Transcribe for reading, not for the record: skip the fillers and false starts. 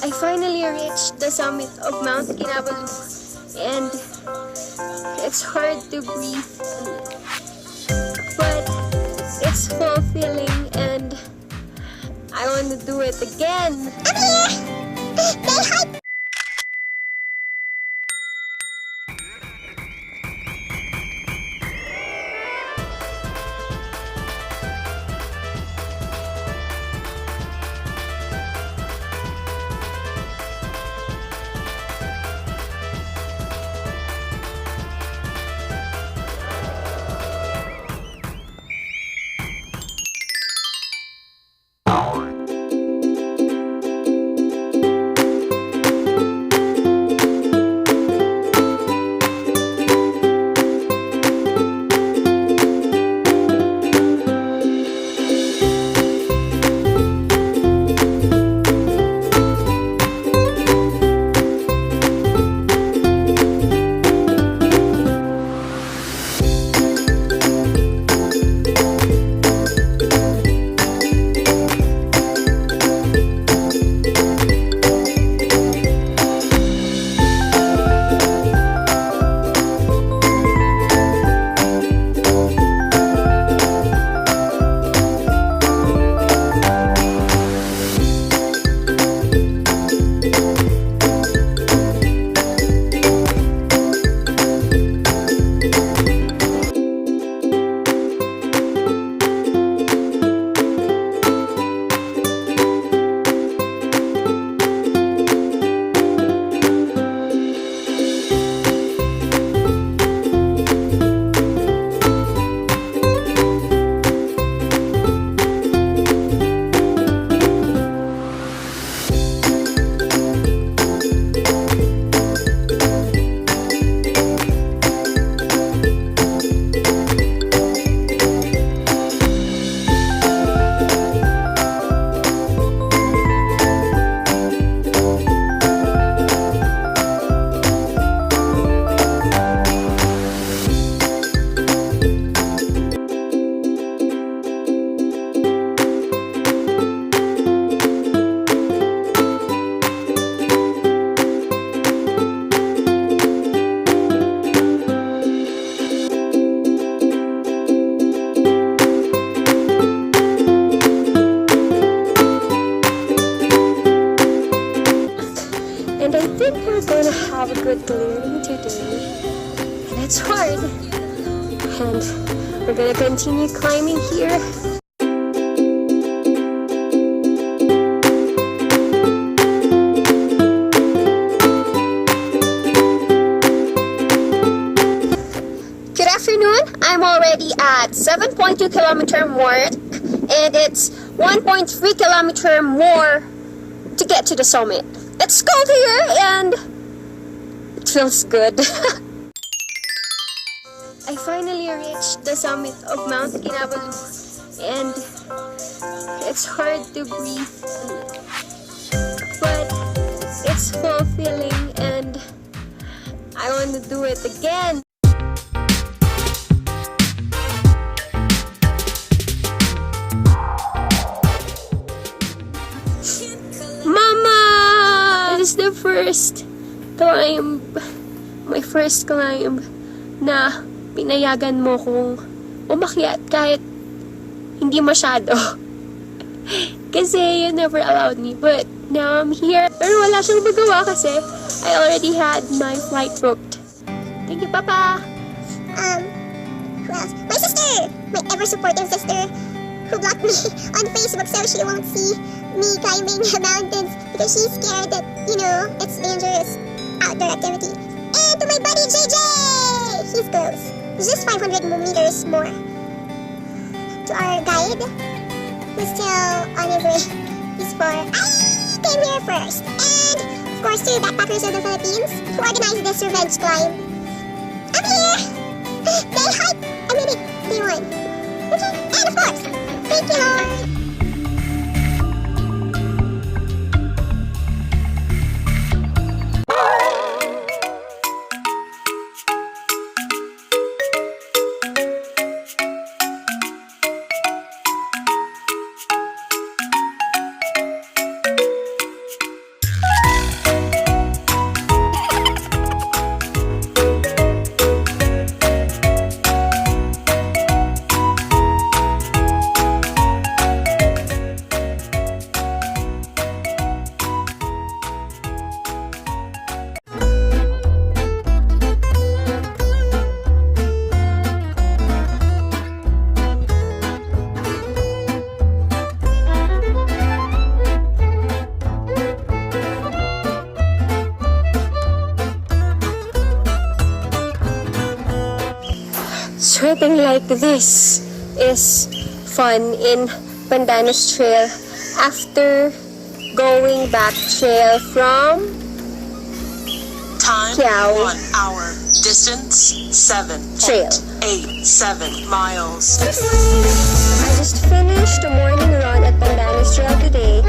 I finally reached the summit of Mount Kinabalu, and it's hard to breathe, but it's fulfilling and I want to do it again. I'm here! Day hike! And I think we're gonna have a good clearing today. And it's hard. And we're gonna continue climbing here. Good afternoon. I'm already at 7.2 kilometer mark, and it's 1.3 kilometer more to get to the summit. It's cold here and it feels good. I finally reached the summit of Mount Kinabalu, and it's hard to breathe, but it's fulfilling and I want to do it again. This is the first climb, my first climb na pinayagan mo kong umakyat kahit hindi masyado. Kasi you never allowed me, but now I'm here. Pero wala siyang magawa kasi I already had my flight booked. Thank you, Papa! Who else? My sister! My ever-supporting sister who blocked me on Facebook so she won't see me climbing the mountains because she's scared that, you know, it's dangerous outdoor activity. And to my buddy JJ! He's close. It's just 500 meters more. To our guide, who's still on his way. He's for I came here first. And, of course, to Backpackers of the Philippines who organized this revenge climb. I'm here! Day hike! I made it! Day one. Okay, and of course, thank you, Lord! Riding like this is fun in Pandanus Trail after going back trail from Time Kiao 1 hour. Distance 7.87 miles. I just finished the morning run at Pandanus Trail today.